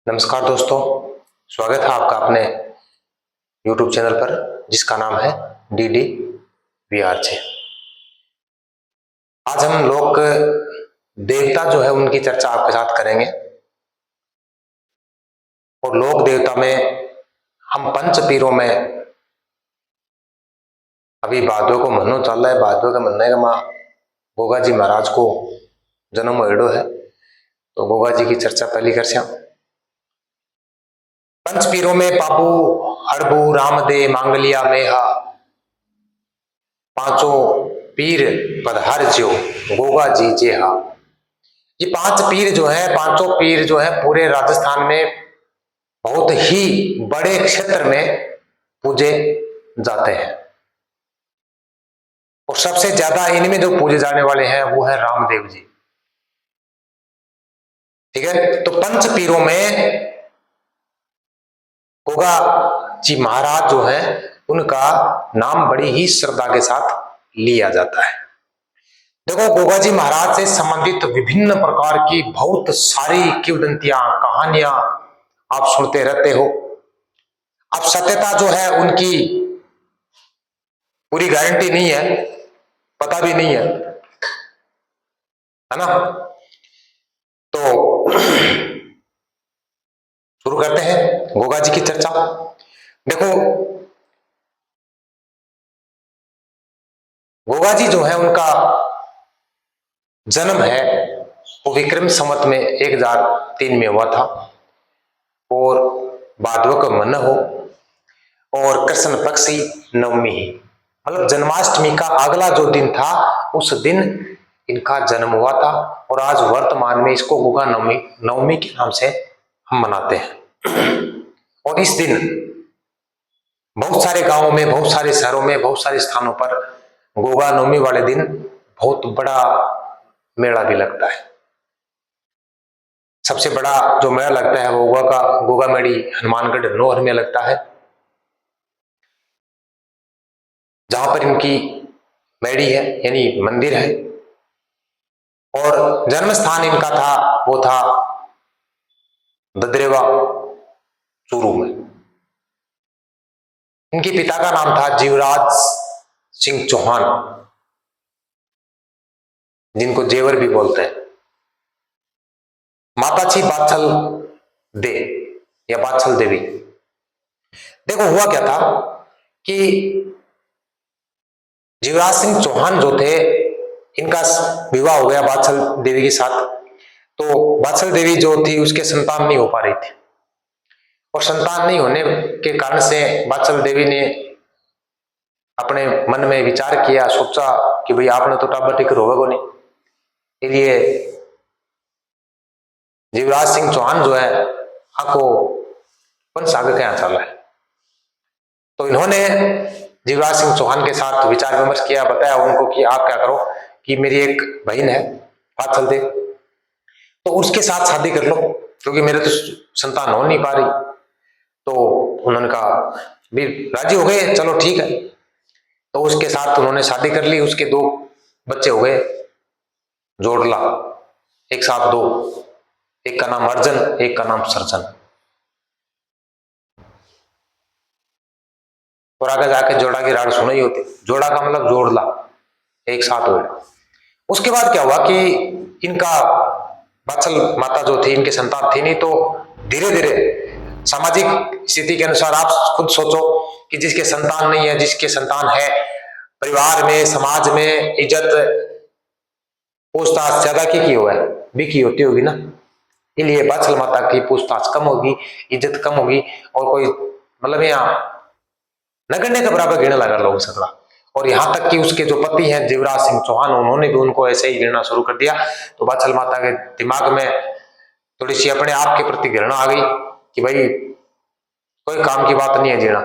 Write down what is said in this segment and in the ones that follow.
नमस्कार दोस्तों, स्वागत है आपका अपने YouTube चैनल पर जिसका नाम है DD VRJ। आज हम लोग देवता जो है उनकी चर्चा आपके साथ करेंगे। और लोक देवता में हम पंच पीरों में अभी भादों को महीनों चल रहा है। भादों के महीने का माँ गोगा जी महाराज को जन्म होड़ो है, तो गोगा जी की चर्चा पहली कर श्याम। पंच पीरों में पापू हड़बू रामदे मांगलिया मेहा पांचों पीर पधार जो गोगा जी जेहा। ये पांच पीर जो है, पांचों पीर जो है पूरे राजस्थान में बहुत ही बड़े क्षेत्र में पूजे जाते हैं। और सबसे ज्यादा इनमें जो पूजे जाने वाले हैं वो है रामदेव जी। ठीक है, तो पंच पीरों में गोगा जी महाराज जो है उनका नाम बड़ी ही श्रद्धा के साथ लिया जाता है। देखो, गोगा जी महाराज से संबंधित विभिन्न प्रकार की बहुत सारी किंवदंतियां कहानियां आप सुनते रहते हो। अब सत्यता जो है उनकी पूरी गारंटी नहीं है, पता भी नहीं है ना। तो शुरू करते हैं गोगा जी की चर्चा। देखो, गोगा जी जो है उनका जन्म है वो विक्रम संवत में 1003 में हुआ था और भादव का मन हो और कृष्ण पक्ष नवमी ही, मतलब जन्माष्टमी का अगला जो दिन था उस दिन इनका जन्म हुआ था। और आज वर्तमान में इसको गोगा नवमी के नाम से हम मनाते हैं। और इस दिन बहुत सारे गांवों में, बहुत सारे शहरों में, बहुत सारे स्थानों पर गोगा नवमी वाले दिन बहुत बड़ा मेला भी लगता है। सबसे बड़ा जो मेला लगता है वो गोगा मेड़ी हनुमानगढ़ नौहर में लगता है, जहां पर इनकी मेड़ी है यानी मंदिर है। और जन्म स्थान इनका था वो था ददरेवा चूरू में। इनके पिता का नाम था जीवराज सिंह चौहान, जिनको जेवर भी बोलते हैं। माता थी बाछल दे या बाछल देवी। देखो, हुआ क्या था कि जीवराज सिंह चौहान जो थे इनका विवाह हो गया बाछल देवी के साथ। तो बाछल देवी जो थी उसके संतान नहीं हो पा रही थी, और संतान नहीं होने के कारण से बाछल देवी ने अपने मन में विचार किया, सोचा कि भाई आपने तो टाबर टिकर होगा नहीं, इसलिए जीवराज सिंह चौहान जो है आपको पंच सागर के यहाँ चला है। तो इन्होंने जीवराज सिंह चौहान के साथ विचार विमर्श किया, बताया उनको कि आप क्या करो कि मेरी एक बहन है बाछल देव, तो उसके साथ शादी कर लो क्योंकि मेरे तो संतान हो नहीं पा रही। तो उन्होंने कहा भी राजी हो गए, चलो ठीक है। तो उसके साथ उन्होंने शादी कर ली। उसके 2 बच्चे हो गए जोड़ला, एक साथ 2, एक का नाम अर्जन, एक का नाम सर्जन। और आगे जाके जोड़ा की राड़ सुनाई होती, जोड़ा का मतलब जोड़ला, एक साथ हुए। उसके बाद क्या हुआ कि इनका बाछल माता जो थी इनके संतान थी नहीं, तो धीरे धीरे सामाजिक स्थिति के अनुसार आप खुद सोचो कि जिसके संतान नहीं है, जिसके संतान है, परिवार में समाज में इज्जत पूछताछ ज्यादा की हुआ है भी की होती होगी ना। इसलिए बाछल माता की पूछताछ कम होगी, इज्जत कम होगी, और कोई मतलब यहाँ नगण्य के बराबर गिरने लगा लोग सकला। और यहां तक कि उसके जो पति हैं जीवराज सिंह चौहान, उन्होंने भी उनको ऐसे ही गिरना शुरू कर दिया। तो बाछल माता के दिमाग में थोड़ी सी अपने आप के प्रति घृणा आ गई कि भाई कोई काम की बात नहीं है जीना।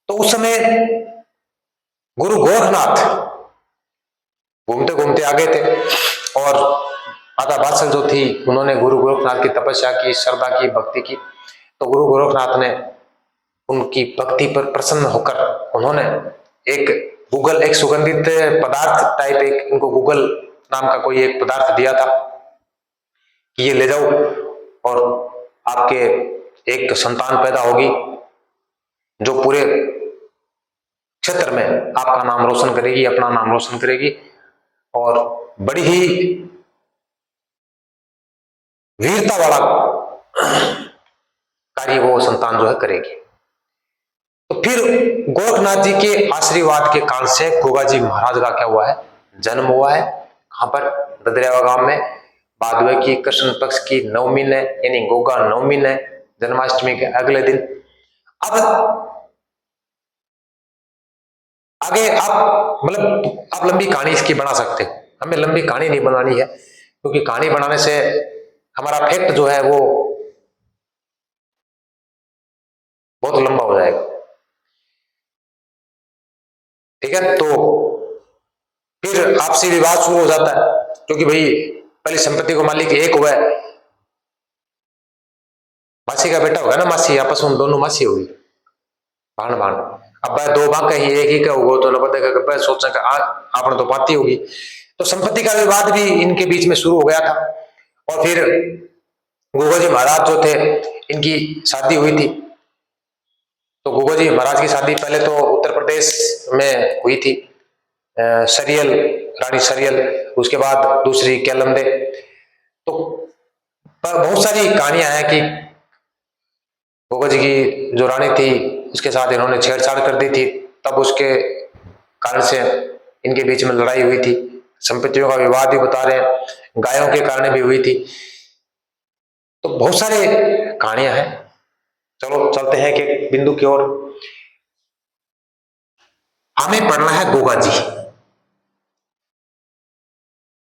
तो उस समय गुरु गोरखनाथ घूमते घूमते आ गए थे, और माता बाछल जो थी उन्होंने गुरु गोरखनाथ की तपस्या की, श्रद्धा की, भक्ति की। तो गुरु गोरखनाथ ने उनकी भक्ति पर प्रसन्न होकर उन्होंने एक सुगंधित पदार्थ टाइप, एक उनको गूगल नाम का कोई एक पदार्थ दिया था कि ये ले जाओ और आपके एक संतान पैदा होगी जो पूरे क्षेत्र में आपका नाम रोशन करेगी, अपना नाम रोशन करेगी और बड़ी ही वीरता वाला कार्य वो संतान जो है करेगी। तो फिर गोरखनाथ जी के आशीर्वाद के काल से गोगा जी महाराज का क्या हुआ है, जन्म हुआ है। कहां पर? ददरेवा गांव में। भादवे की कृष्ण पक्ष की नवमी ने, यानी गोगा नवमी ने, जन्माष्टमी के अगले दिन। अब आगे आप मतलब आप लंबी कहानी इसकी बना सकते हो, हमें लंबी कहानी नहीं बनानी है, क्योंकि कहानी बनाने से हमारा फैक्ट जो है वो बहुत लंबा हो जाएगा। ठीक है, तो फिर आपसी विवाद शुरू हो जाता है, क्योंकि भाई पहले संपत्ति को मालिक एक हुआ है, मासी का बेटा होगा ना, मासी आपस में दोनों मासी होगी, भाण भाण। अब दो भाग कहीं एक ही का होगा तो पता सोचा का आपने तो पाती होगी। तो संपत्ति का विवाद भी इनके बीच में शुरू हो गया था। और फिर गोगा जी महाराज जो थे, इनकी शादी हुई थी। तो गोगा जी महाराज की शादी पहले तो उत्तर प्रदेश में हुई थी, सरियल, रानी सरियल, उसके बाद दूसरी केलमदे। तो बहुत सारी कहानियां हैं कि गोगा जी की जो रानी थी उसके साथ इन्होंने छेड़छाड़ कर दी थी, तब उसके कारण से इनके बीच में लड़ाई हुई थी। संपत्तियों का विवाद भी बता रहे हैं, गायों के कारण भी हुई थी। तो बहुत सारे कहानियां हैं। चलो चलते हैं कि बिंदु की ओर। हमें पढ़ना है गोगा जी।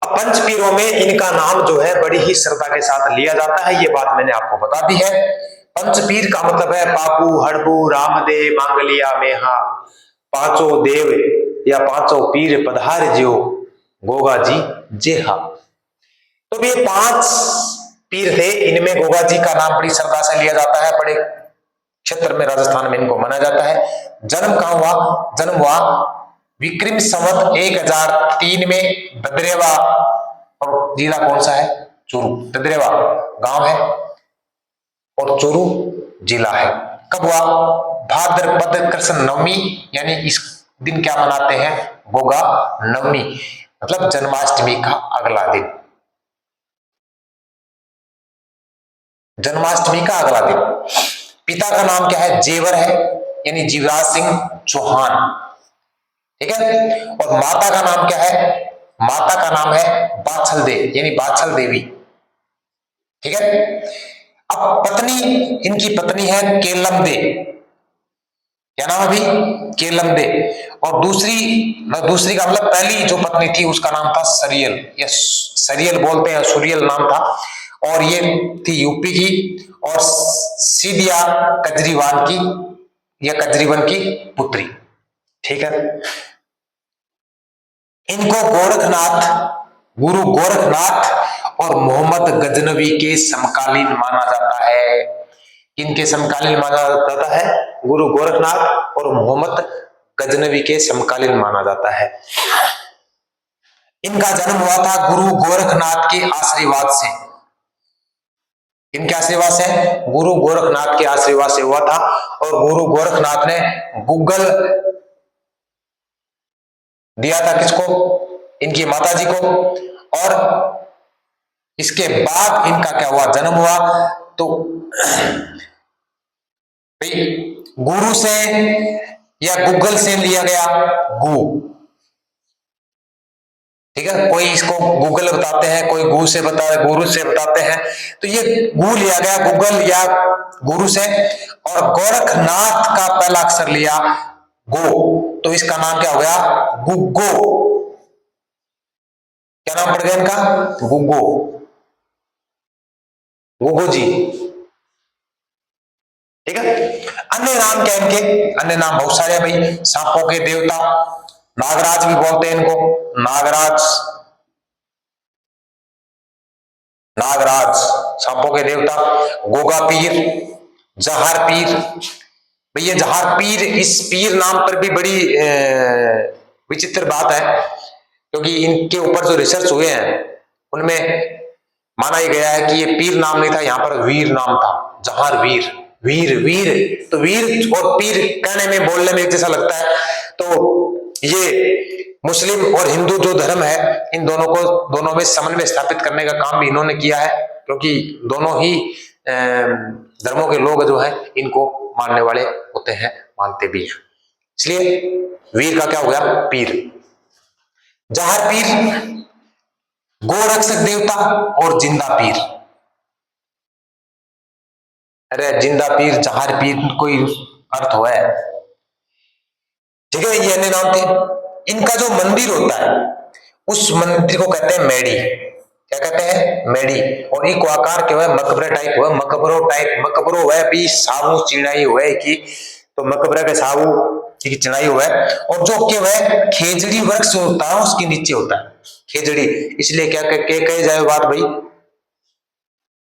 पंचपीरों में इनका नाम जो है बड़ी ही श्रद्धा के साथ लिया जाता है, ये बात मैंने आपको बता दी है। पंचपीर का मतलब है पापू, हड़बू, रामदेव, मांगलिया, मेहा, पांचों देव या पांचों पीर पधार जियो गोगा जी जेहा। तो ये 5 पीर थे, इनमें गोगा जी का नाम बड़ी श्रद्धा से लिया जाता है। बड़े क्षेत्र में राजस्थान में इनको माना जाता है। जन्म कहां हुआ? जन्म हुआ विक्रम संवत 1003 में ददरेवा, और जिला कौन सा है? चूरू। ददरेवा गांव है और चूरू जिला है। कब हुआ? भाद्रपद कृष्ण नवमी, यानी इस दिन क्या मनाते हैं? गोगा नवमी, मतलब जन्माष्टमी का अगला दिन। जन्माष्टमी का अगला दिन। पिता का नाम क्या है? जेवर है, यानी जीवराज सिंह चौहान। ठीक है, और माता का नाम क्या है? माता का नाम है बाछल दे, यानी बाछल देवी। ठीक है, अब पत्नी, इनकी पत्नी है केलम दे। क्या नाम अभी? केलम दे। और दूसरी का मतलब पहली जो पत्नी थी उसका नाम था सरियल, या सरियल बोलते हैं, सुरियल नाम था। और ये थी यूपी की, और सीडिया कजरीवान की या कजरीवन की पुत्री। ठीक है, इनको गोरखनाथ, गुरु गोरखनाथ और मोहम्मद गजनवी के समकालीन माना जाता है। किनके समकालीन माना जाता है? गुरु गोरखनाथ और मोहम्मद गजनवी के समकालीन माना जाता है। इनका जन्म हुआ था गुरु गोरखनाथ के आशीर्वाद से। इनके आशीर्वाद से, गुरु गोरखनाथ के आशीर्वाद से हुआ था। और गुरु गोरखनाथ ने गूगल दिया था किसको? इनकी माता जी को। और इसके बाद इनका क्या हुआ? जन्म हुआ। तो गुरु से या गूगल से लिया गया गु। ठीक है, कोई इसको गूगल बताते हैं, कोई गु से बताते, गुरु से बताते हैं। तो ये गु लिया गया गूगल या गुरु से, और गोरखनाथ का पहला अक्षर लिया गो, तो इसका नाम क्या हो गया? गुग्गो। क्या नाम पड़ गया इनका? गुग्गो, गुग्गो जी। ठीक है, अन्य नाम क्या इनके? अन्य नाम बहुत सारे हैं भाई। सांपों के देवता, नागराज भी बोलते हैं इनको, नागराज, नागराज सांपों के देवता। गोगा पीर, जहार पीर। भैया जहार पीर, इस पीर नाम पर भी बड़ी विचित्र बात है, क्योंकि इनके ऊपर जो रिसर्च हुए हैं उनमें माना ही गया है कि ये पीर नाम नहीं था, यहां पर वीर नाम था। जहार वीर, वीर वीर, तो वीर और पीर कहने में बोलने में एक जैसा लगता है। तो ये मुस्लिम और हिंदू जो धर्म है, इन दोनों में समन्वय स्थापित करने का काम भी इन्होंने किया है, क्योंकि दोनों ही धर्मों के लोग जो है इनको मानने वाले होते हैं, मानते भी हैं। इसलिए वीर का क्या हो गया, पीर। जहार पीर, गोरक्षक देवता और जिंदा पीर। अरे जिंदा पीर, जहार पीर कोई अर्थ हो है, ठीक है। ये अन्य नाम थे। इनका जो मंदिर होता है उस मंदिर को कहते हैं मेड़ी। क्या कहते हैं, मेड़ी। और इको आकार के हुए मकबरे टाइप हुए, मकबरो टाइप, मकबरो हुए भी साबू चिड़ाई हुए की, तो मकबरा के साबू की चिड़ाई हुआ है। और जो क्या हुआ, खेजड़ी वृक्ष होता है उसके नीचे होता है खेजड़ी, इसलिए क्या कहे जाए बात भाई,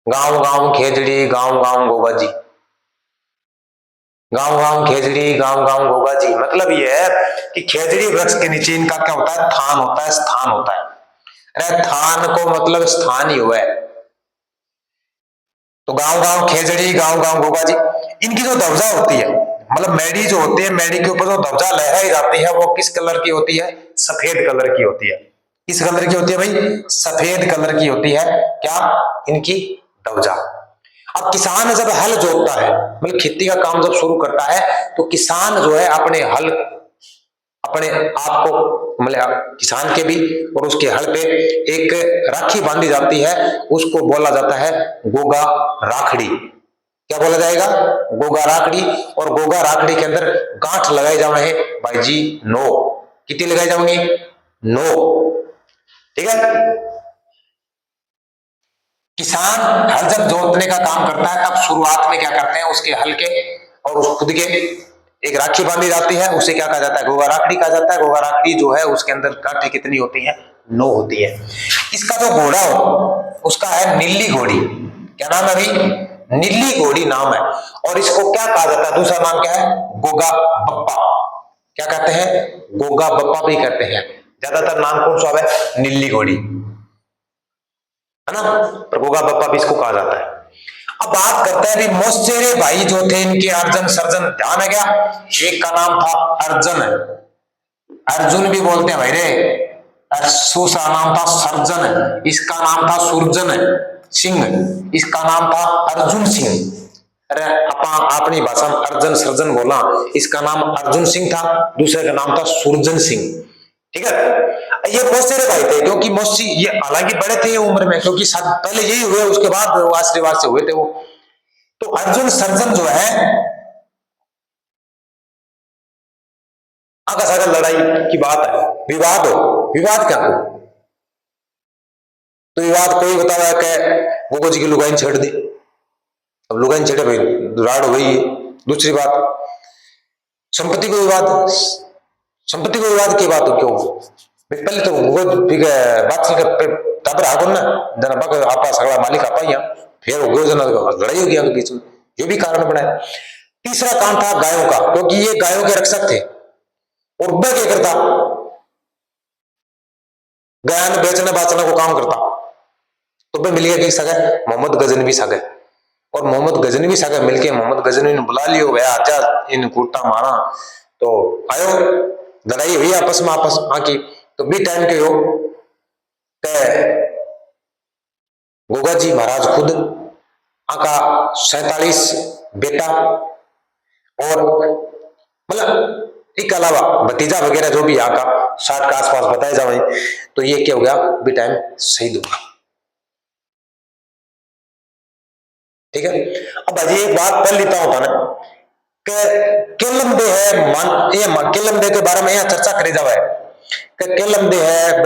गांव गांव खेजड़ी, गांव गांव गोगा जी, गांव गांव खेजड़ी, गांव गांव गोगा जी। मतलब ये है कि खेजड़ी वृक्ष के नीचे इनका क्या होता है, थान होता है, स्थान होता है। अरे थान को मतलब स्थान ही हुआ है। तो गांव गांव खेजड़ी, गांव गांव गोगा जी। इनकी जो ध्वजा होती है, मतलब मेडी जो होती है, मेडी के ऊपर जो ध्वजा लहराई जाती है वो किस कलर की होती है, सफेद कलर की होती है। किस कलर की होती है भाई, सफेद कलर की होती है। क्या, इनकी ध्वजा। अब किसान जब हल जोतता है, मतलब खेती का काम जब शुरू करता है, तो किसान जो है अपने हल, अपने आप को, मतलब किसान के भी और उसके हल पे एक राखी बांधी जाती है, उसको बोला जाता है गोगा राखड़ी। क्या बोला जाएगा, गोगा राखड़ी। और गोगा राखड़ी के अंदर गांठ लगाए जाए भाई जी 9। कितनी लगाई जाएंगी, 9। ठीक है। किसान हल जब जोतने का काम करता है, तब शुरुआत में क्या करते हैं, उसके हल के और उस खुद के एक राखी बांधी जाती है, उसे क्या कहा जाता है, गोगा राखड़ी कहा जाता है। गोगा राखड़ी जो है उसके अंदर गांठें कितनी होती हैं, 9 होती है। इसका जो घोड़ा हो उसका है नीली घोड़ी। क्या नाम है भाई, नीली घोड़ी नाम है। और इसको क्या कहा जाता है, दूसरा नाम क्या है, गोगा बप्पा। क्या कहते हैं, गोगा बप्पा भी कहते हैं। ज्यादातर नाम कौन सा है, नीली घोड़ी, है ना, पर गोगा बप्पा भी इसको कहा जाता है। अब बात करते हैं भी मोस्टेरे भाई जो थे, इनके अर्जन सर्जन ध्यान है क्या। एक का नाम था अर्जन, अर्जुन भी बोलते हैं भाई रे, दूसरा नाम था सर्जन, इसका नाम था सुरजन सिंह, इसका नाम था अर्जुन सिंह। अरे अपनी भाषा में अर्जन सर्जन बोला, इसका नाम अर्जुन सिंह था, दूसरे का नाम था सुरजन सिंह। ठीक है। ये मोस्टेरे भाई थे, क्योंकि मोस्टी ये हालांकि बड़े थे ये उम्र में, क्योंकि पहले यही हुए, उसके बाद आशीर्वाद से हुए थे वो। तो अर्जुन सर्जन जो है, आगा सागा लड़ाई की बात है, विवाद हो, विवाद क्या हो, तो विवाद कोई बताया कि गोगो जी की लुगाई छेड़ दी। अब लुगाई छेड़े भाई, राड़ हो गई। दूसरी बात, संपत्ति को विवाद, संपत्ति को विवाद की बात हो क्यों, पहले तो बात तब आगो ना जना बाग आपा सगला मालिक आपा ही, फिर हो गयो जना लड़ाई होगी आगे बीच में, ये भी कारण बनाया। तीसरा काम था गायों का, क्योंकि ये गायों के रक्षक थे। और वह क्या करता, गायन बेचने बाचने को काम करता। तो वह मिल गया कि सगे मोहम्मद गजनवी सगे, और मोहम्मद गजनवी सगे मिलके मोहम्मद गजनवी ने बुला लियो, वह आजा इन कूटा मारा। तो आयो, लड़ाई हुई आपस में, आपस आकी। तो भी टाइम के हो गोगा जी महाराज खुद आका 47 बेटा, और मतलब एक अलावा भतीजा वगैरह जो भी यहाँ का 60 के आसपास बताए जाए, तो ये क्या हो गया भी टाइम शहीद होगा। ठीक है। अब अजय एक बात पढ़ लेता होता ना कि केलमदे है मन, ये केलमदे के बारे में यहाँ चर्चा करी जावे कि केलमदे है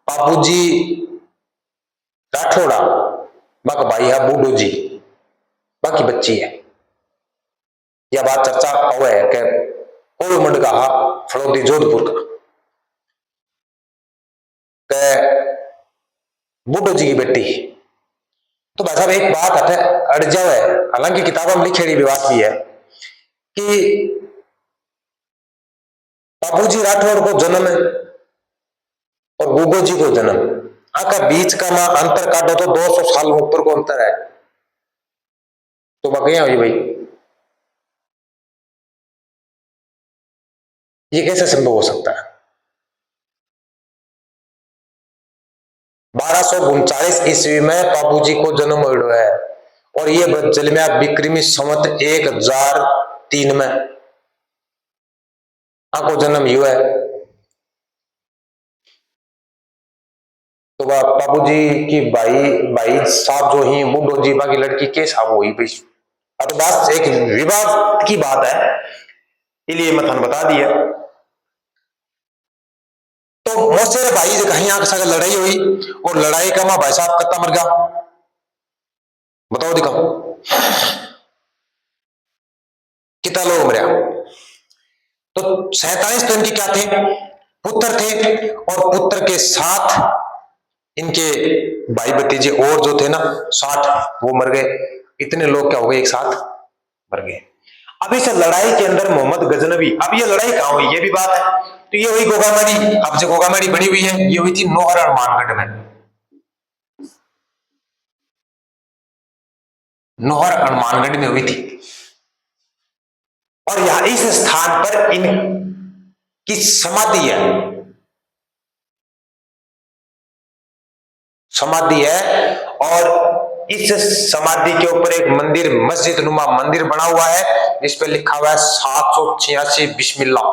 बाबूजी राठौड़ा, बाकी भाई है बूढ़ो जी, बाकी बच्ची है। यह बात चर्चा हुआ है कि कोलमंड का फड़ौदी जोधपुर का बूढ़ो जी की बेटी। तो भाई साहब एक बात हटे अड़ जावे, हालांकि किताबों में लिखेड़ी भी बात भी है कि बाबूजी राठौड़ को जन्म और गोगो जी को जन्म, आका बीच का ना अंतर काटो तो 200 साल ऊपर को अंतर है। तो बाकी हुई भाई, ये कैसे संभव हो सकता है? 1239 ईस्वी में बाबूजी को जन्म हुआ है और ये जलम्या विक्रमी संवत 1003 में को जन्म हुआ है। तो बाबूजी की भाई भाई साहब जो ही बूढ़ो जीबा की लड़की के साहब हुई भाई। अब बात एक विवाद की बात है, इसलिए मथन बता दिया। तो मोसे भाई जो कहीं आंख से लड़ाई हुई और लड़ाई का मां भाई साहब कत्ता मर गया, बताओ दिखाओ कितना लोग मरिया। तो 47 तो इनके क्या थे, पुत्र थे, और पुत्र के साथ इनके भाई भतीजे और जो थे ना 60 वो मर गए। इतने लोग क्या हो गए, एक साथ मर गए। अब इस लड़ाई के अंदर मोहम्मद गजनवी, अब ये लड़ाई कहां हुई ये भी बात है। तो ये हुई गोगामेड़ी, अब जो गोगामेड़ी बनी हुई है ये हुई थी नौहर और मानगढ़ में, नौहर और मानगढ़ में हुई थी। और यहां इस स्थान पर इनकी समाधि है, समाधि है। और इस समाधि के ऊपर एक मंदिर, मस्जिद नुमा मंदिर बना हुआ है, जिस पे लिखा हुआ है 786 बिस्मिल्लाह,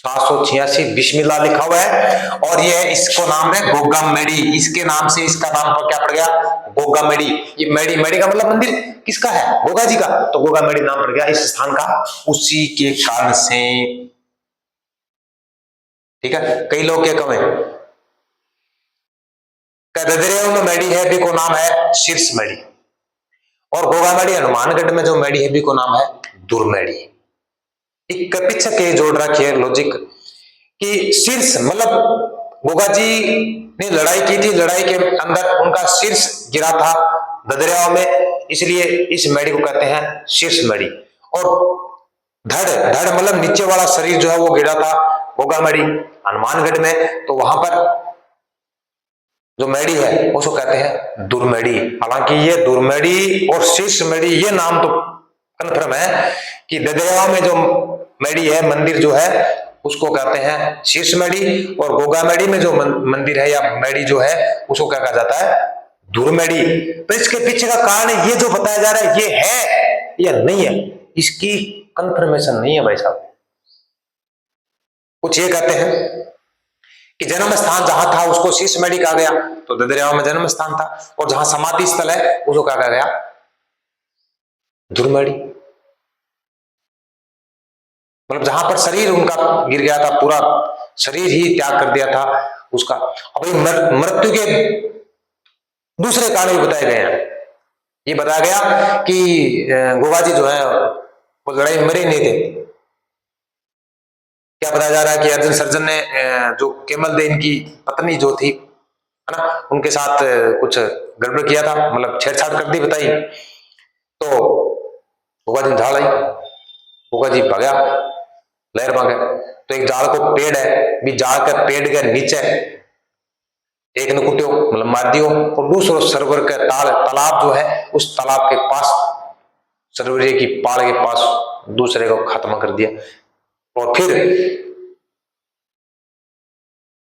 786 बिस्मिल्लाह लिखा हुआ है। और ये इसको नाम है गोगामेड़ी, इसके नाम से इसका नाम पर क्या पड़ गया, गोगामेड़ी। ये मेड़ी, मेड़ी का मतलब मंदिर किसका है, गोगा जी का, तो गोगामेड़ी नाम पड़ गया इस स्थान का उसी के कारण से। ठीक है, कई लोग क्या कहें ददरेव में मेड़ी है भी को नाम है शीर्ष मेड़ी, और गोगामेड़ी हनुमानगढ़ में जो मेड़ी है भी को नाम है दुर्मेड़ी। एक पीछे के जोड़ रखी है लॉजिक कि शीर्ष मतलब गोगा जी ने लड़ाई की थी, लड़ाई के अंदर उनका शीर्ष गिरा था ददरियाओं में, इसलिए इस मेड़ी को कहते हैं शीर्ष मेड़ी। और धड़, धड़ मतलब नीचे वाला शरीर जो है वो गिरा था गोगामेड़ी हनुमानगढ़ में, तो वहां पर जो मेड़ी है उसको कहते हैं दुर्मेड़ी। हालांकि ये दुर्मेड़ी और शीर्ष मेड़ी ये नाम तो कन्फर्म है कि ददरियाओं में जो मेड़ी है, मंदिर जो है उसको कहते हैं शीर्ष मेड़ी, और गोगामेड़ी में जो मंदिर है या मेड़ी जो है उसको क्या कहा जाता है, दुर्मेड़ी। तो इसके पीछे का कारण ये जो बताया जा रहा है ये है या नहीं है, इसकी कंफर्मेशन नहीं है भाई साहब। कुछ ये कहते हैं कि जन्म स्थान जहां था उसको शीर्ष मेड़ी कहा गया, तो ददरियाओं में जन्म स्थान था, और जहां समाधि स्थल है उसको कहा गया दुर्मेड़ी। मतलब जहां पर शरीर उनका गिर गया था, पूरा शरीर ही त्याग कर दिया था उसका। अब मृत्यु के दूसरे कारण भी बताए गए हैं। ये बताया गया कि गोगा जी जो है वो लड़ाई में मरे नहीं थे। क्या बताया जा रहा है कि अर्जुन सर्जन ने जो केमल देन की पत्नी जो थी है ना, उनके साथ कुछ गड़बड़ किया था, मतलब छेड़छाड़ कर दी बताई। तो गोगा जी झाड़ आई, गोगा जी भागा लहर मांगे। तो एक जाल को पेड़ है भी, जाल के पेड़ के नीचे एक ने कुटियो मतलब मार दियो, और दूसरो सरोवर के तालाब जो है उस तालाब के पास, सरोवर की पाल के पास दूसरे को खत्म कर दिया। और फिर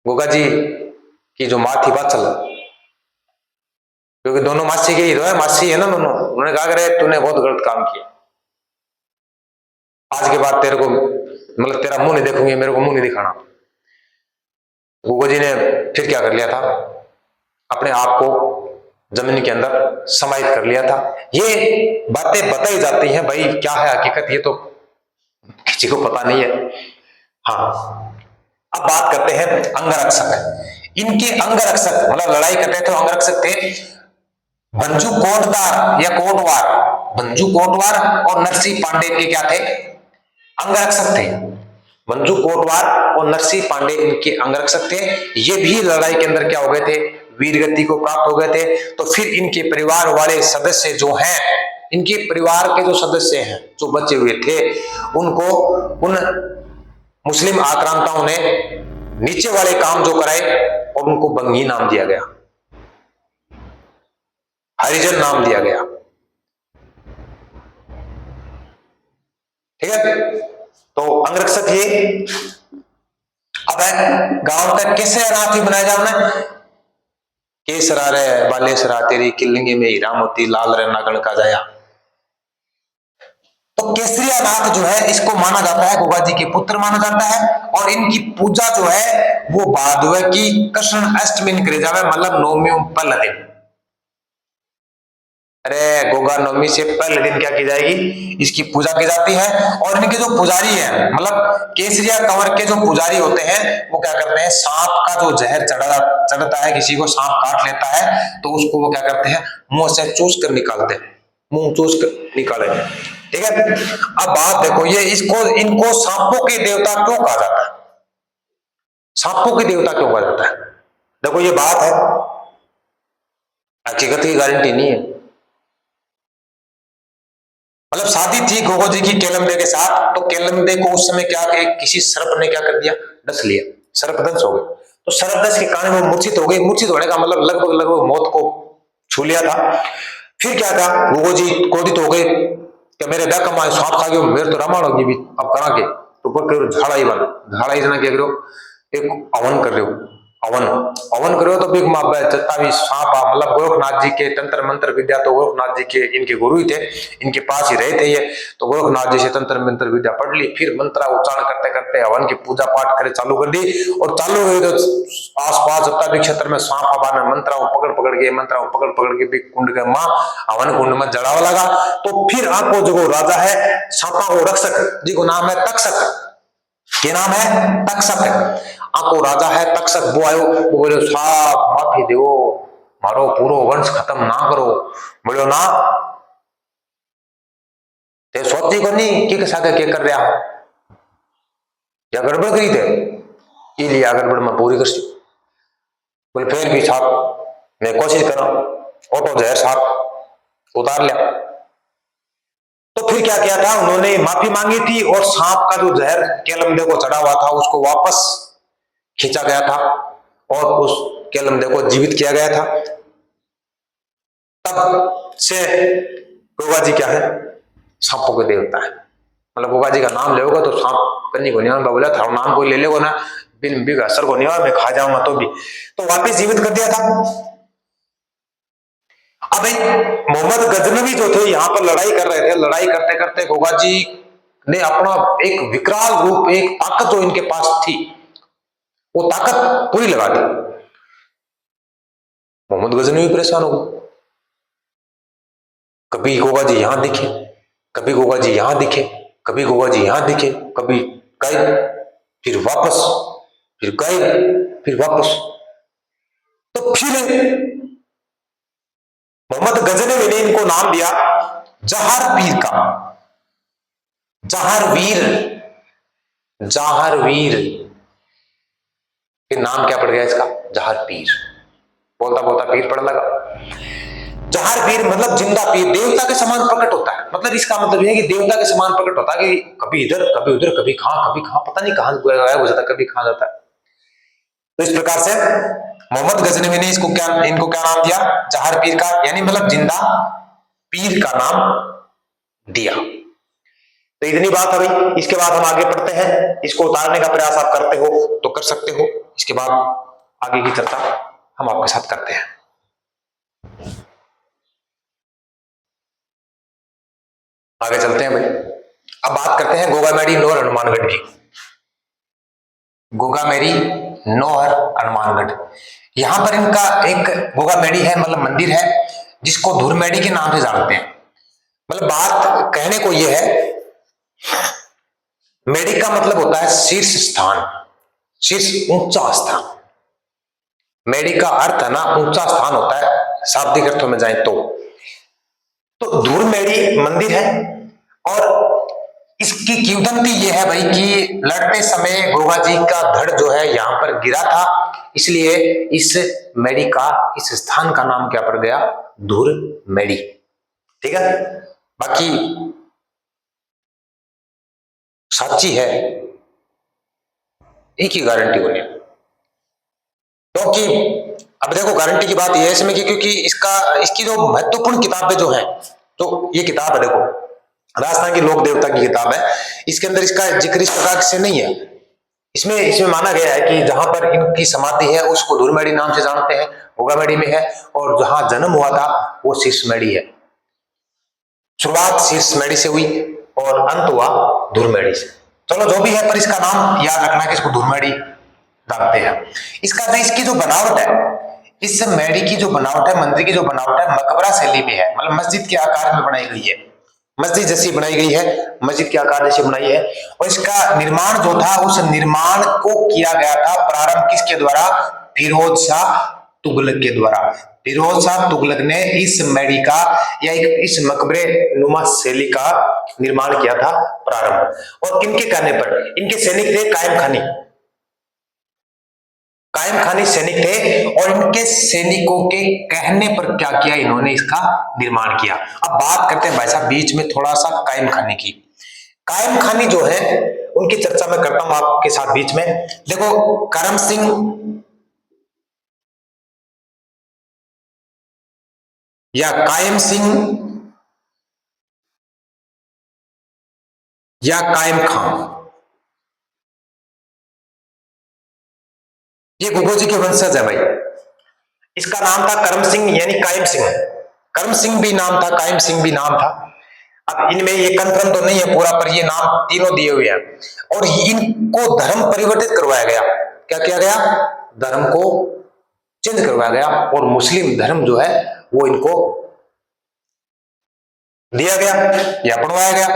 गोगा जी की जो माँ थी बात चल, क्योंकि दोनों मासी के हीरो है, मासी है ना दोनों, उन्होंने कहा करे तूने बहुत गलत काम किया, आज के बाद तेरे को मतलब तेरा मुंह नहीं देखूंगी, मेरे को मुंह नहीं दिखाना। गोगा जी ने फिर क्या कर लिया था, अपने आप को जमीन के अंदर समाहित कर लिया था। ये बातें बताई जाती हैं भाई, क्या है हकीकत ये तो किसी को पता नहीं है। हाँ, अब बात करते हैं अंगरक्षक। इनके अंगरक्षक मतलब लड़ाई करते थे, अंगरक्षक थे भंजू कोटदार या कोटवार, भंजू कोटवार और नरसिंह पांडे के क्या थे, अंगरक्षक थे। मंजू कोटवार और नरसिंह पांडे इनके अंगरक्षक थे। ये भी लड़ाई के अंदर क्या हो गए थे, वीरगति को प्राप्त हो गए थे। तो फिर इनके परिवार वाले सदस्य जो हैं, इनके परिवार के जो सदस्य हैं जो बचे हुए थे, उनको उन मुस्लिम आक्रांताओं ने नीचे वाले काम जो कराए और उनको बंगी नाम दिया गया, हरिजन नाम दिया गया। ठीक है। तो अंगरक्षक ये अब गांव का कैसे अनाथी बनाया जाओ ना, केसरा रे बालेसरा तेरी किल्लिंगे में हीरा मोती लाल रे नागण का जाया। तो केसरिया नाथ जो है इसको माना जाता है गोगा जी के पुत्र माना जाता है, और इनकी पूजा जो है वो भादवे की कृष्ण अष्टमी करे जावे, मतलब नवमी पहला दिन। अरे गोगा नवमी से पहले दिन क्या की जाएगी, इसकी पूजा की जाती है। और इनके जो पुजारी है, मतलब केसरिया कंवर के जो पुजारी होते हैं, वो क्या करते हैं, सांप का जो जहर चढ़ता है, किसी को सांप काट लेता है तो उसको वो क्या करते हैं, मुंह से चूस कर निकालते हैं, मुंह चूस कर निकाले। ठीक है। अब बात देखो, ये इनको सांपों के देवता क्यों कहा जाता है, सांपों के देवता क्यों कहा जाता है? देखो ये बात है, हकीकत की गारंटी नहीं है। मतलब शादी थी गोगो जी की केलमदे के साथ, तो केलमदे को उस समय क्या किसी सर्प ने क्या कर दिया, डस लिया, सर्पदंश हो गया। तो सर्पदंश के कारण वो मूर्छित हो गई। मूर्छित होने का मतलब लगभग मौत को छू लिया था। फिर क्या था, गोगो जी क्रोधित हो गए कि मेरे ब्याह कमाए सांप खा गयो, मेरे तो रामायण होगी भी अब करा के, तो झाड़ा ही बन, झाड़ा ही जना क्या करो, एक हवन कर रहे हो, हवन हवन करो तो बिग माँ जत्ता भी सांप, मतलब गोरखनाथ जी के तंत्र मंत्र विद्या, तो गोरखनाथ जी के इनके गुरु ही थे, इनके पास ही रहे थे ये, तो गोरखनाथ जी से तंत्र मंत्र विद्या पढ़ ली। फिर मंत्र उच्चारण करते करते हवन की पूजा पाठ करे चालू कर दी, और चालू हुई तो आसपास जत्ता भी क्षेत्र में सांप आवाना मंत्रा पकड़ पकड़ के, मंत्रा पकड़ पकड़ के बिग कुंड के माँ हवन कुंड में जड़ावा लगा। तो फिर आपको जो राजा है सांपा को रक्षक जी को नाम है तक्षक, क्या नाम है, तक्षक। आपको राजा है तक्षक, वो आयो, वो बोले साहब माफी दो, मारो पूरो वंश खत्म ना करो। बोलो ना, ते सोची को नहीं कि सागे के कर रहा या गड़बड़ करी थे, इसलिए गड़बड़ में पूरी कर सी। बोले फिर भी साहब मैं कोशिश करा, ऑटो जहर साहब उतार लिया। तो फिर क्या किया था, उन्होंने माफी मांगी थी, और सांप का जो जहर केलमदे को चढ़ा हुआ था उसको वापस खींचा गया था, और उस केलमदे को जीवित किया गया था। तब से गोगा जी क्या है, सांपों के देवता है। मतलब गोगा जी का नाम लेगा तो सांप कन्नी को नहीं बोला था, नाम कोई ले लेगा ना बिन बिग असर को नहीं, मैं खा जाऊंगा तो भी, तो वापस जीवित कर दिया था। अब भाई मोहम्मद गजनवी जो थे यहाँ पर लड़ाई कर रहे थे, लड़ाई करते करते गोगा जी ने अपना एक विकराल रूप, एक ताकत जो इनके पास थी, वो ताकत पूरी लगा दी। मोहम्मद गजनवी परेशान हो गए, कभी गोगा जी यहां दिखे, कभी गोगा जी यहां दिखे, कभी गोगा जी यहां दिखे, कभी गायब, फिर वापस, फिर गायब, फिर वापस। तो फिर मोहम्मद गजनवी ने इनको नाम दिया जहार पीर का, जहार वीर, जहार वीर, फिर नाम क्या पड़ गया इसका, जहार पीर। बोलता बोलता पीर पड़ लगा। जहार पीर मतलब जिंदा पीर, देवता के समान प्रकट होता है। मतलब इसका मतलब यह है कि देवता के समान प्रकट होता है, कि कभी इधर कभी उधर, कभी कहां पता नहीं कहां गायब हो जाता, कभी कहां जाता है। तो इस प्रकार से मोहम्मद गजनवी ने इनको क्या नाम दिया, जहार पीर का, यानी मतलब जिंदा पीर का नाम दिया। तो इतनी बात है भाई। इसके बाद हम आगे पढ़ते हैं, इसको उतारने का प्रयास आप करते हो तो कर सकते हो, इसके बाद आगे की चर्चा हम आपके साथ करते हैं। आगे चलते हैं भाई। अब बात करते हैं गोगामेडी नोहर हनुमानगढ़ की। गोगामेडी नोहर हनुमानगढ़, यहां पर इनका एक गोगामेडी है, मतलब मंदिर है, जिसको धुरमेडी के नाम से जानते हैं। मतलब बात कहने को यह है, मेडी का मतलब होता है शीर्ष स्थान, शीर्ष ऊंचा स्थान। मेडी का अर्थ है ना ऊंचा स्थान होता है, शाब्दिक अर्थों में जाए तो धुरमेडी मंदिर है। और इसकी किंवदंती यह है भाई कि लड़ते समय गोगा जी का धड़ जो है यहां पर गिरा था, इसलिए इस मेडी का, इस स्थान का नाम क्या पड़ गया, धुरमेडी। ठीक है। बाकी साची है एक ही गारंटी होनी, क्योंकि अब देखो गारंटी की बात यह है इसमें कि क्योंकि इसकी जो महत्वपूर्ण किताबें जो हैं, तो ये किताब है देखो, राजस्थान की लोक देवता की किताब है। इसके अंदर इसका जिक्र इस प्रकार से नहीं है। इसमें माना गया है कि जहां पर इनकी समाधि है उसको धुरमेड़ी नाम से जानते हैं, भोगामेड़ी में है, और जहां जन्म हुआ था वो शीर्षमेड़ी है। शुरुआत शीर्षमेड़ी से हुई और अंत हुआ धुरमेड़ी से। चलो जो भी है, पर इसका नाम याद रखना कि इसको धुरमेड़ी जानते हैं। इसकी जो बनावट है, इस मेड़ी की जो बनावट है, मंदिर की जो बनावट है, मकबरा शैली में है, मतलब मस्जिद के आकार में बनाई गई है, मस्जिद जैसी बनाई गई है, मस्जिद के आकार जैसी बनाई है। और इसका निर्माण जो था, उस निर्माण को किया गया था प्रारंभ किसके द्वारा? फिरोज शाह तुगलक के द्वारा। फिरोज शाह तुगलक ने इस मेड़ी का या इस मकबरे नुमा शैली का निर्माण किया था प्रारंभ। और किनके कहने पर? इनके सैनिक थे कायम खानी। कायम खानी सैनिक थे, और इनके सैनिकों के कहने पर क्या किया? इन्होंने इसका निर्माण किया। अब बात करते हैं भाई साहब बीच में थोड़ा सा कायम खानी की। कायम खानी जो है उनकी चर्चा मैं करता हूं आपके साथ बीच में। देखो, करम सिंह या कायम सिंह या कायम खां, ये घुघुजी के वंशज है भाई। इसका नाम था करम सिंह यानी कायम सिंह। करम सिंह भी नाम था, कायम सिंह भी नाम था। अब इनमें ये कंफर्म तो नहीं है पूरा, पर ये नाम तीनों दिए हुए हैं। और इनको धर्म परिवर्तित करवाया गया। क्या किया गया? धर्म को चेंज करवाया गया, और मुस्लिम धर्म जो है वो इनको दिया गया या अपनवाया गया।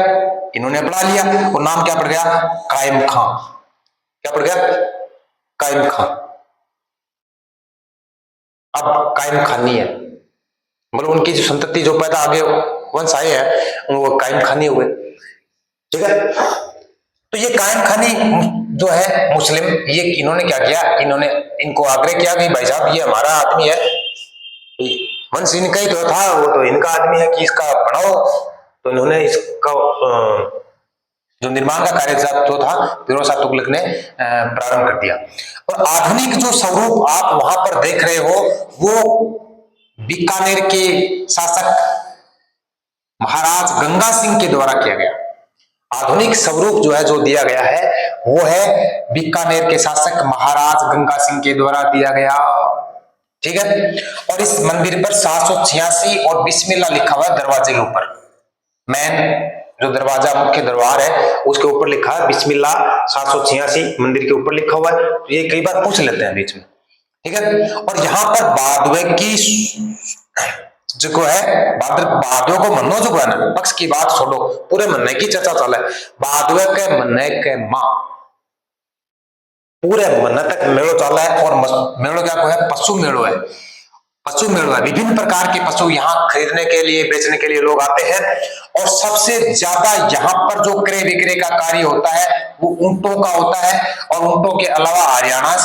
इन्होंने अपना लिया और नाम क्या पड़ गया? कायम खां। क्या पड़ गया? कायम खां। अब कायम खानी है, मतलब उनकी जो संतति जो पैदा आगे वंश आए हैं वो कायम खानी हुए। ठीक है, तो ये कायम खानी जो है मुस्लिम, ये इन्होंने क्या किया? इन्होंने इनको आग्रह किया कि भाई साहब ये हमारा आदमी है, वंश इनका ही तो था, वो तो इनका आदमी है कि इसका बनाओ। तो इन्होंने इसका जो निर्माण का कार्य जो था फिरोज शाह तुगलक ने प्रारंभ कर दिया। और आधुनिक जो स्वरूप आप वहां पर देख रहे हो वो बीकानेर के शासक महाराज गंगा सिंह के द्वारा किया गया। आधुनिक स्वरूप जो है, जो दिया गया है, वो है बीकानेर के शासक महाराज गंगा सिंह के द्वारा दिया गया। ठीक है, और इस मंदिर पर 786 और बिस्मिल्लाह लिखा हुआ है दरवाजे के ऊपर। मेन जो दरवाजा मुख्य दरबार है उसके ऊपर लिखा है बिस्मिल्लाह 786, मंदिर के ऊपर लिखा हुआ है। ये कई बार पूछ लेते हैं बीच में। ठीक है, और यहाँ पर बादवे की जो है बादवे को मनो जो है ना, पक्ष की बात छोड़ो, पूरे मन्ने की चर्चा चले। बादवे के मन्ने के मां पूरे मन्ने तक मेड़ो चला है। और मेड़ो क्या को है? पशु मेड़ो है। पशु मेड़ो है, विभिन्न प्रकार के पशु यहाँ खरीदने के लिए, बेचने के लिए लोग आते हैं। और सबसे ज्यादा यहाँ पर जो क्रय विक्रय का कार्य होता है वो ऊंटों का होता है। और ऊंटों के अलावा हरियाणा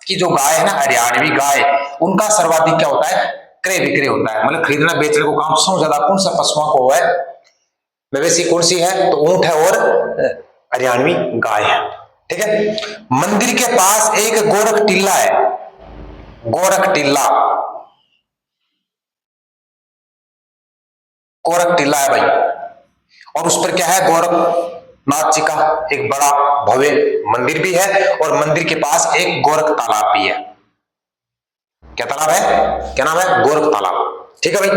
की जो गाय है ना, हरियाणवी गाय, उनका सर्वाधिक क्या होता है? क्रय विक्रय होता है, मतलब खरीदना बेचने को काम सबसे ज्यादा कौन सा पशुओं को है? मवेशी कौन सी है? तो ऊंट है और हरियाणवी गाय है। ठीक है, मंदिर के पास एक गोरख टीला है। गोरख टीला, गोरख टीला है भाई। और उस पर क्या है? गोरखनाथ जी का एक बड़ा भव्य मंदिर भी है। और मंदिर के पास एक गोरख तालाब भी है। क्या तालाब है? क्या नाम है? गोरख तालाब। ठीक है भाई।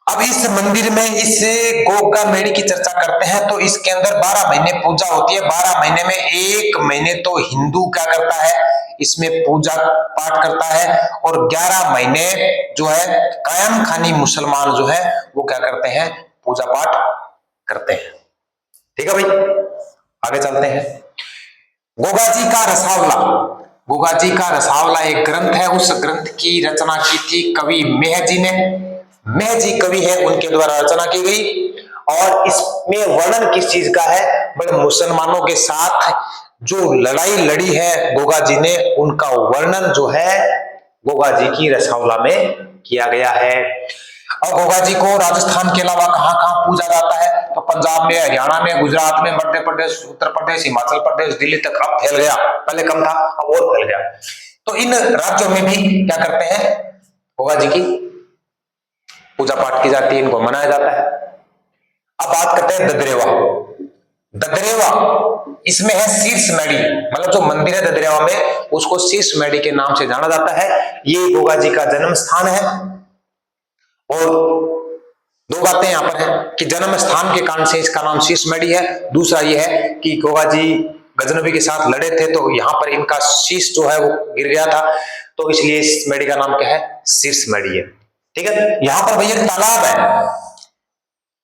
अब इस मंदिर में इस गोगा मेड़ी की चर्चा करते हैं तो इसके अंदर 12 महीने पूजा होती है। 12 महीने में 1 महीने तो हिंदू क्या करता है? इसमें पूजा पाठ करता है। और 11 महीने जो है कायम खानी मुसलमान जो है वो क्या करते हैं? पूजा पाठ करते हैं। ठीक है भाई, आगे चलते हैं। गोगा जी का रसावला। गोगा जी का रसावला एक ग्रंथ है। उस ग्रंथ की रचना की थी कवि मेह जी ने। मेह जी कवि है, उनके द्वारा रचना की गई। और इसमें वर्णन किस चीज का है? बड़े मुसलमानों के साथ जो लड़ाई लड़ी है गोगा जी ने, उनका वर्णन जो है गोगा जी की रसावला में किया गया है। और गोगा जी को राजस्थान के अलावा कहां कहां पूजा जाता है? तो पंजाब में, हरियाणा में, गुजरात में, मध्य प्रदेश, उत्तर प्रदेश, हिमाचल प्रदेश, दिल्ली तक अब फैल गया। पहले कम था, अब और फैल गया। तो इन राज्यों में भी क्या करते हैं? गोगा जी की पूजा पाठ की जाती है, इनको मनाया जाता है। अब बात करते हैं ददरेवा। ददरेवा इसमें है शीर्ष मैडी, मतलब जो मंदिर है ददरेवा में उसको शीर्ष मैडी के नाम से जाना जाता है। ये गोगा जी का जन्म स्थान है। और दो बातें यहां पर है कि जन्म स्थान के कारण से इसका नाम शीर्ष मैडी है। दूसरा ये है कि गोगा जी गजनबी के साथ लड़े थे तो यहां पर इनका शीश जो है वो गिर गया था, तो इसलिए इस मैडी का नाम क्या है, शीर्ष मैडी है। ठीक है, यहां पर भैया तालाब है,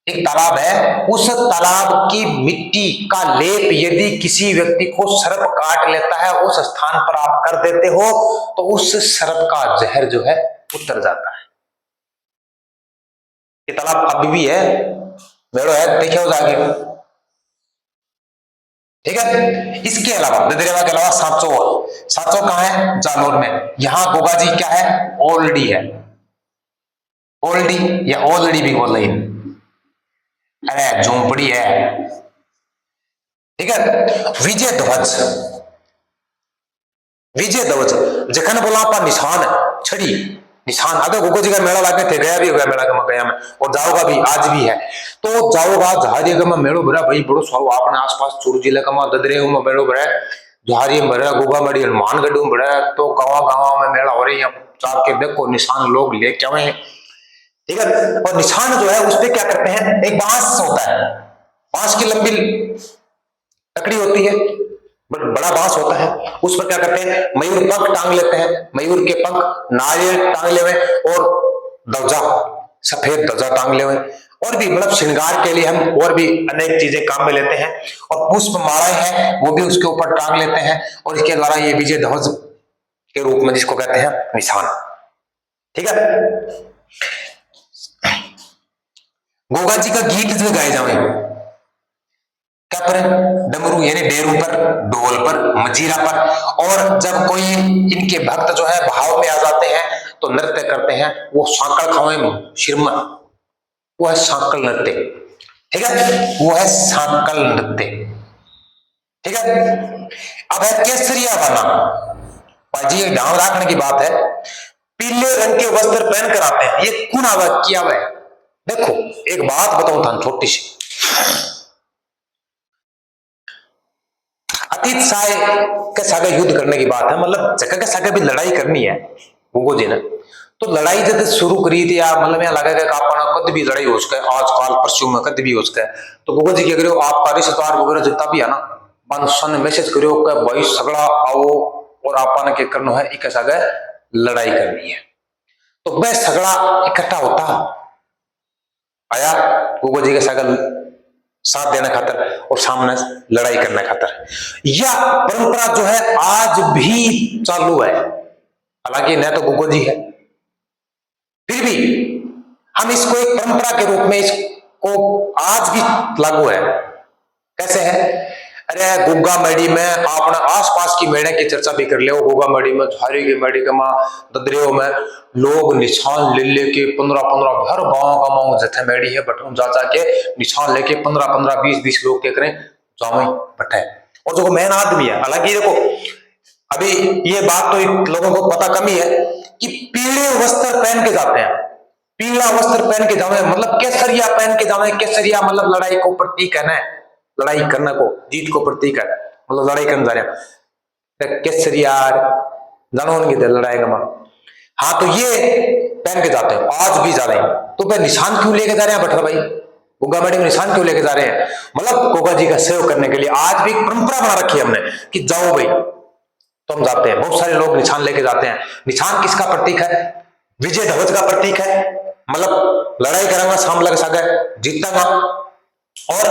एक तालाब है, उस तालाब की मिट्टी का लेप यदि किसी व्यक्ति को सर्प काट लेता है, उस स्थान पर आप कर देते हो तो उस सर्प का जहर जो है उतर जाता है। ये तालाब अभी भी है, मेड़ो है, देखे हो जाके। ठीक है, इसके अलावा ददरेवा के अलावा सांचो, सांचो कहां है, जालोर में। यहां गोगा जी क्या है, ओल्डी है, ओल्डी या ओल्डी भी बोल रही, अरे झोंपड़ी है। ठीक है, विजय ध्वज, विजय ध्वज जखन बोला आपका निशान छड़ी निशान। अगर गोगो जी का मेला लागे थे, गया भी हो गया मेला का गया में, और जाओगा भी, आज भी है। तो जाओगा जहारी में मेड़ो भरा भाई, बड़ो सारो अपने आसपास चूरू जिले का ददरे में मेड़ो भरा, जहारी में भरा, गोगा मड़ी हनुमान गढ़ में भरा, तो गाँव में मेला हो रही है। जाके देखो निशान लोग लेके आए। ठीक है, और निशान जो है उस पर क्या करते हैं, एक बांस होता है, बांस की लंबी लकड़ी होती है, बड़ा बांस होता है, उस पर क्या करते हैं, मयूर पंख टांग लेते हैं, मयूर के पंख, नारियल टांग ले हुए, और ध्वजा, सफेद ध्वजा टांग ले हुए, और भी मतलब श्रृंगार के लिए हम और भी अनेक चीजें काम में लेते हैं। और पुष्प मालाएं हैं वो भी उसके ऊपर टांग लेते हैं, और इसके द्वारा ये विजय ध्वज के रूप में जिसको कहते हैं निशान। ठीक है, गोगा जी का गीत जो गाए जावे क्या पर, डमरू यानी डेरू पर, ढोल पर, मजीरा पर। और जब कोई इनके भक्त जो है भाव में आ जाते हैं तो नृत्य करते हैं, वो सांकल खावे शिरमन, वो है सांकल नृत्य। ठीक है, वो है सांकल नृत्य। ठीक है, अब है केसरिया बना। जी ध्यान रखने की बात है, पीले रंग के वस्त्र पहन कर आते हैं, ये कौन आवा किया हुआ है। देखो एक बात बताऊं था छोटी सी, अतीत साय के सागे युद्ध करने की बात है, मतलब जगह के सागे भी लड़ाई करनी है गोगो जी ने। तो लड़ाई जब शुरू करी थी, या मतलब यहाँ लगा कि अपना कद भी लड़ाई हो सके, आज काल परसों में कद भी हो सके, तो गोगो जी क्या करो, आपका रिश्तेदार वगैरह जितना भी है ना, सन मैसेज करो कि भाई सगड़ा आओ और आपने क्या करना है, एक सागे लड़ाई करनी है। तो वह सगड़ा इकट्ठा होता आया गोगो जी के सागर साथ देने खातर और सामने लड़ाई करने खातर। यह परंपरा जो है आज भी चालू है, हालांकि न तो गोगो जी है, फिर भी हम इसको एक परंपरा के रूप में इसको आज भी लागू है। कैसे है, अरे गुग्गा मेड़ी में आपने आसपास की मेढ़े की चर्चा भी कर ले, गुग्गा मेड़ी में, झारी की मेड़ी के मां, ददरियों में लोग निशान ले लेके 15-15 हर गांव का मांग जथे मेड़ी है बटू जा के निशान लेके 15-15 20-20 लोग क्या करें जावे बैठे। और जो मेन आदमी है, हालांकि देखो अभी ये बात तो लोगों को पता कम ही है कि पीले वस्त्र पहन के जाते हैं, पीला वस्त्र पहन के जावे, मतलब केसरिया पहन के जावे। केसरिया मतलब लड़ाई को प्रतीक है ना, लड़ाई करने को, जीत को प्रतीक है, मतलब लड़ाई करने जा रहे हैं केसरिया जानोगे लड़ाई का मां। हाँ, तो ये पहन के जाते हैं, आज भी जा रहे हैं। तो भाई निशान क्यों लेके जा रहे हैं भट्टर भाई, गुग्गा मेड़ी में निशान क्यों लेके जा रहे हैं, मतलब गोगा जी का सेव करने के लिए। आज भी एक परंपरा बना रखी है हमने कि जाओ भाई, तो हम जाते हैं, बहुत सारे लोग निशान लेके जाते हैं। निशान किसका प्रतीक है, विजय ध्वज का प्रतीक है, मतलब लड़ाई करेंगे सामने सागे जीतना। और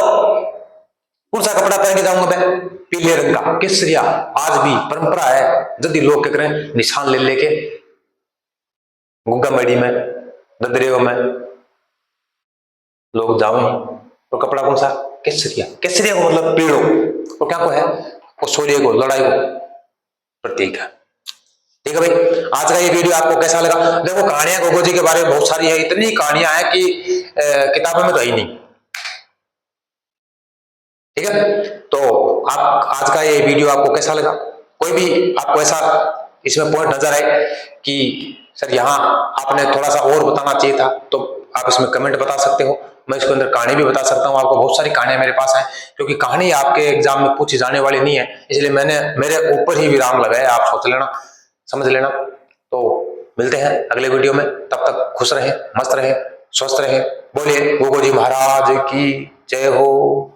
कौन सा कपड़ा पहन के जाऊंगा मैं, पीले रंग का केसरिया। आज भी परंपरा है, यदि लोग क्या करें निशान ले लेके गुग्गा मेड़ी में, ददरियों में लोग जावे, तो कपड़ा कौन सा, केसरिया। केसरिया को मतलब पीड़ो, तो क्या को है, वो शौर्य को, लड़ाई को प्रतीक है। ठीक है भाई, आज का ये वीडियो आपको कैसा लगा। देखो कहानियां गोगो जी के बारे में बहुत सारी है, इतनी कहानियां हैं कि किताबों में तो ही नहीं। ठीक है, तो आप आज का ये वीडियो आपको कैसा लगा, कोई भी आपको ऐसा इसमें पॉइंट नजर आए कि सर यहाँ आपने थोड़ा सा और बताना चाहिए था, तो आप इसमें कमेंट बता सकते हो। मैं इसके अंदर कहानी भी बता सकता हूँ आपको, बहुत सारी कहानियां मेरे पास हैं, क्योंकि कहानी आपके एग्जाम में पूछी जाने वाली नहीं है, इसलिए मैंने मेरे ऊपर ही विराम लगाया, आप सोच लेना, समझ लेना। तो मिलते हैं अगले वीडियो में, तब तक खुश रहे, मस्त रहे, स्वस्थ रहे। बोलिए गोगो जी महाराज की जय हो।